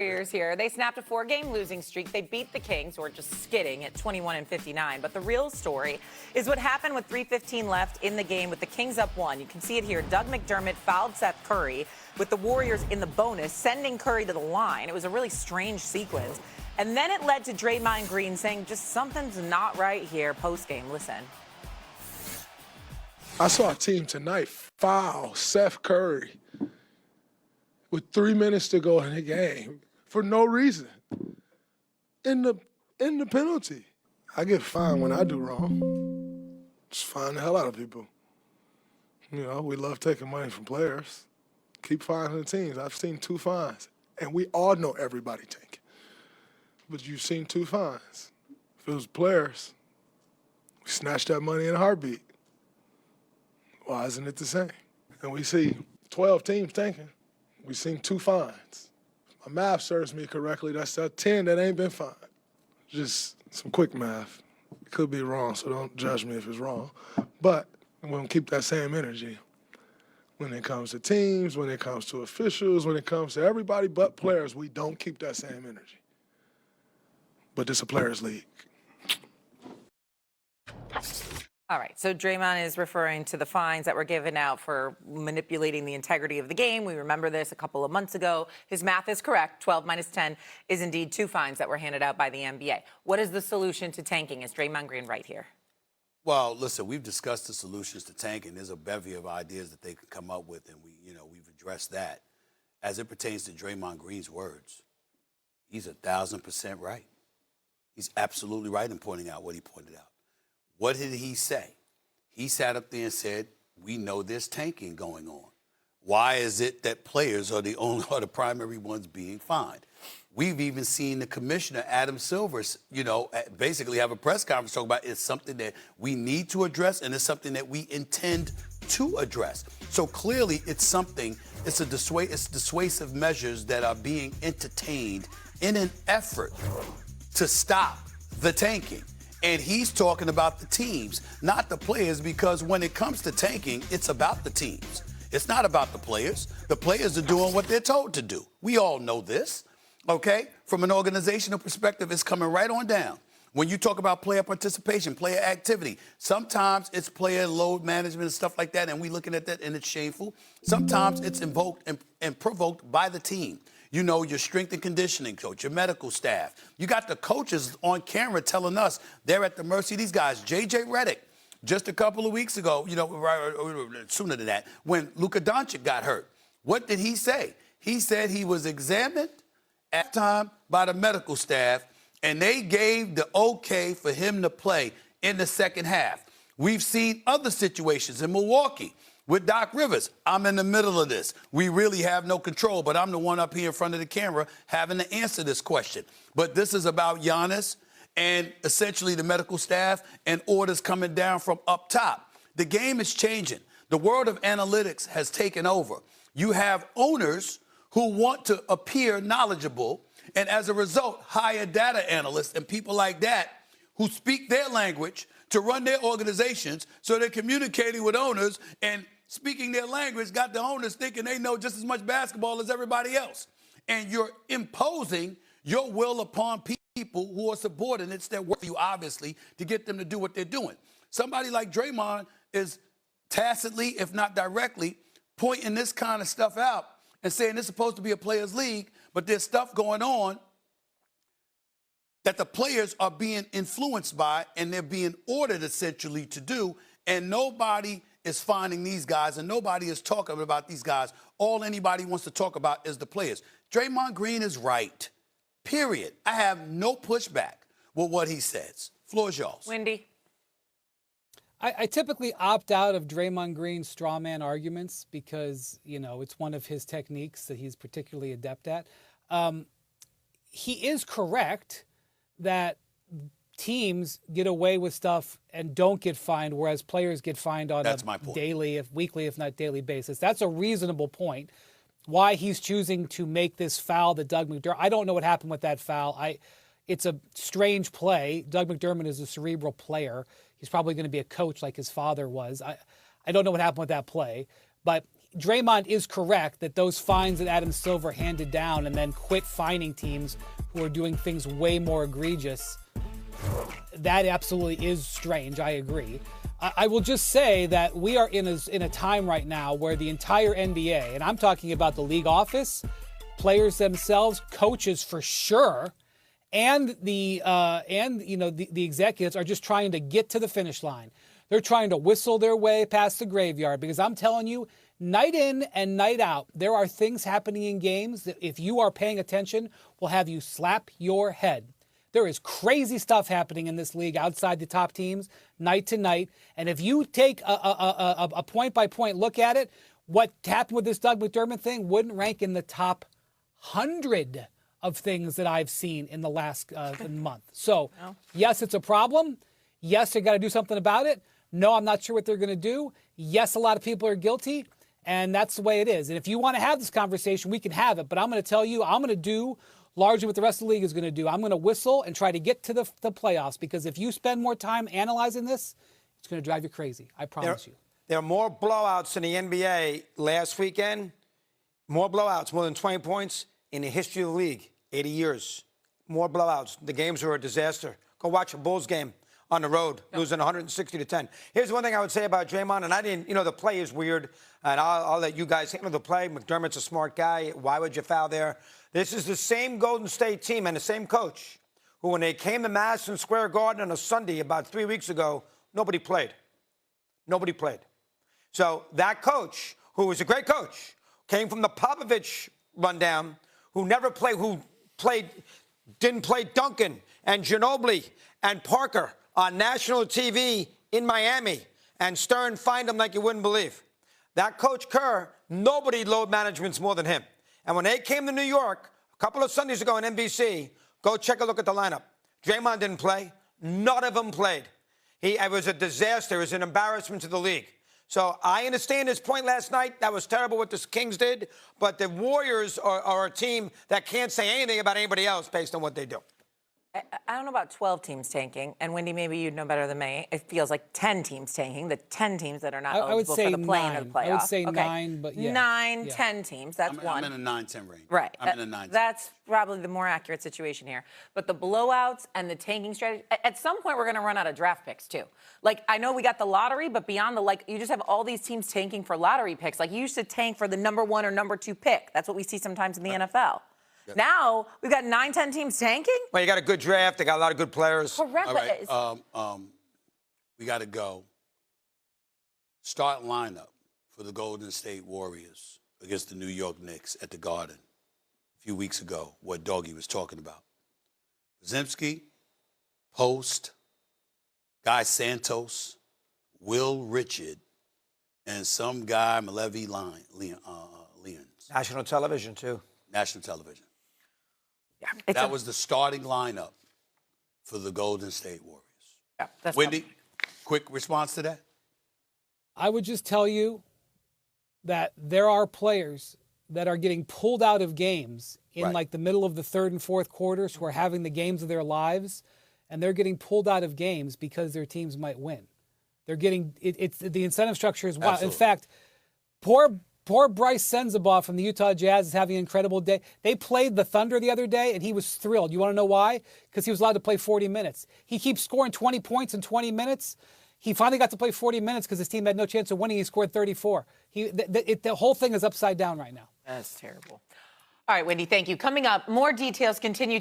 Warriors here. They snapped a 4-game losing streak. They beat the Kings, who are just skidding at 21-59. But the real story is what happened with 3:15 left in the game with the Kings up 1. You can see it here. Doug McDermott fouled Seth Curry with the Warriors in the bonus, sending Curry to the line. It was a really strange sequence. And then it led to Draymond Green saying just something's not right here post-game. Listen. I saw a team tonight foul Seth Curry with 3 minutes to go in the game for no reason. In the penalty. I get fined when I do wrong. Just fine the hell out of people. You know, we love taking money from players. Keep fining the teams. I've seen 2 fines. And we all know everybody tanking. But you've seen 2 fines. If it was players, we snatched that money in a heartbeat. Why isn't it the same? And we see 12 teams tanking. We've seen 2 fines. My math serves me correctly. That's 10 that ain't been fined. Just some quick math. It could be wrong, so don't judge me if it's wrong. But we're going to keep that same energy when it comes to teams, when it comes to officials, when it comes to everybody but players. We don't keep that same energy. But it's a players' league. All right, so Draymond is referring to the fines that were given out for manipulating the integrity of the game. We remember this a couple of months ago. His math is correct. 12 minus 10 is indeed 2 fines that were handed out by the NBA. What is the solution to tanking? Is Draymond Green right here? Well, listen, we've discussed the solutions to tanking. There's a bevy of ideas that they could come up with, and we've addressed that. As it pertains to Draymond Green's words, he's 1,000% right. He's absolutely right in pointing out what he pointed out. What did he say? He sat up there and said, we know there's tanking going on. Why is it that players are the primary ones being fined? We've even seen the commissioner, Adam Silver, basically have a press conference talking about it's something that we need to address and it's something that we intend to address. So clearly it's dissuasive measures that are being entertained in an effort to stop the tanking. And he's talking about the teams, not the players, because when it comes to tanking, it's about the teams. It's not about the players. The players are doing what they're told to do. We all know this, okay? From an organizational perspective, it's coming right on down. When you talk about player participation, player activity, sometimes it's player load management and stuff like that, and we're looking at that, and it's shameful. Sometimes it's invoked and provoked by the team. You know, your strength and conditioning coach, your medical staff. You got the coaches on camera telling us they're at the mercy of these guys. J.J. Redick, just a couple of weeks ago, sooner than that, when Luka Doncic got hurt, what did he say? He said he was examined at the time by the medical staff, and they gave the okay for him to play in the second half. We've seen other situations in Milwaukee with Doc Rivers. I'm in the middle of this. We really have no control, but I'm the one up here in front of the camera having to answer this question. But this is about Giannis and essentially the medical staff and orders coming down from up top. The game is changing. The world of analytics has taken over. You have owners who want to appear knowledgeable, and as a result, hire data analysts and people like that who speak their language to run their organizations, so they're communicating with owners and speaking their language, got the owners thinking they know just as much basketball as everybody else. And you're imposing your will upon people who are subordinates that work for you, obviously, to get them to do what they're doing. Somebody like Draymond is tacitly, if not directly, pointing this kind of stuff out and saying it's supposed to be a players' league, but there's stuff going on that the players are being influenced by and they're being ordered essentially to do, and nobody is finding these guys and nobody is talking about these guys. All anybody wants to talk about is the players. Draymond Green is right, period. I have no pushback with what he says. Floor is yours. Wendy. I typically opt out of Draymond Green's straw man arguments because, it's one of his techniques that he's particularly adept at. He is correct that teams get away with stuff and don't get fined, whereas players get fined on a daily, weekly, if not daily basis. That's a reasonable point. Why he's choosing to make this foul that Doug McDermott, I don't know what happened with that foul. It's a strange play. Doug McDermott is a cerebral player. He's probably going to be a coach like his father was. I don't know what happened with that play, but Draymond is correct that those fines that Adam Silver handed down and then quit fining teams who are doing things way more egregious, that absolutely is strange. I agree. I will just say that we are in a time right now where the entire NBA, and I'm talking about the league office, players themselves, coaches for sure, and the executives are just trying to get to the finish line. They're trying to whistle their way past the graveyard because I'm telling you, night in and night out, there are things happening in games that if you are paying attention will have you slap your head. There is crazy stuff happening in this league outside the top teams, night to night. And if you take a point-by-point look at it, what happened with this Doug McDermott thing wouldn't rank in the top 100 of things that I've seen in the last month. So, yes, it's a problem. Yes, they got to do something about it. No, I'm not sure what they're going to do. Yes, a lot of people are guilty, and that's the way it is. And if you want to have this conversation, we can have it. But I'm going to tell you, I'm going to do largely what the rest of the league is going to do. I'm going to whistle and try to get to the playoffs, because if you spend more time analyzing this, it's going to drive you crazy. I promise you. There are more blowouts in the NBA last weekend, more blowouts, more than 20 points in the history of the league, 80 years. More blowouts. The games were a disaster. Go watch a Bulls game on the road, losing 160-10. Here's one thing I would say about Draymond, and I didn't, the play is weird, and I'll let you guys handle the play. McDermott's a smart guy. Why would you foul there? This is the same Golden State team and the same coach who, when they came to Madison Square Garden on a Sunday about 3 weeks ago, nobody played. Nobody played. So that coach, who was a great coach, came from the Popovich rundown, who didn't play Duncan and Ginobili and Parker on national TV in Miami, and Stern fined him like you wouldn't believe. That Coach Kerr, nobody load managements more than him. And when they came to New York a couple of Sundays ago on NBC, go check a look at the lineup. Draymond didn't play. None of them played. It was a disaster. It was an embarrassment to the league. So I understand his point last night. That was terrible what the Kings did. But the Warriors are a team that can't say anything about anybody else based on what they do. I don't know about 12 teams tanking, and Wendy, maybe you'd know better than me. It feels like 10 teams tanking, the 10 teams that are not eligible for the play-in of the playoffs. I would say 9, but yeah. 9, 10 teams, that's one. I'm in a 9-10 range. Right. I'm in a 9-10. That's probably the more accurate situation here. But the blowouts and the tanking strategy, at some point we're going to run out of draft picks too. Like, I know we got the lottery, but beyond you just have all these teams tanking for lottery picks. Like, you used to tank for the number 1 or number 2 pick. That's what we see sometimes in the NFL. Now, we've got 9, 10 teams tanking? Well, you got a good draft. They got a lot of good players. Correct. All right. We got to go. Start lineup for the Golden State Warriors against the New York Knicks at the Garden a few weeks ago, what Doggy was talking about. Brzezemski, Post, Guy Santos, Will Richard, and some guy, Malevi Lyons. National television, too. National television. Yeah, that was the starting lineup for the Golden State Warriors. Yeah, that's Wendy, quick response to that? I would just tell you that there are players that are getting pulled out of games in like the middle of the third and fourth quarters who are having the games of their lives, and they're getting pulled out of games because their teams might win. They're getting it's the incentive structure is wild. Absolutely. In fact, poor Bryce Sensabaugh from the Utah Jazz is having an incredible day. They played the Thunder the other day, and he was thrilled. You want to know why? Because he was allowed to play 40 minutes. He keeps scoring 20 points in 20 minutes. He finally got to play 40 minutes because his team had no chance of winning. He scored 34. The whole thing is upside down right now. That's terrible. All right, Wendy, thank you. Coming up, more details continue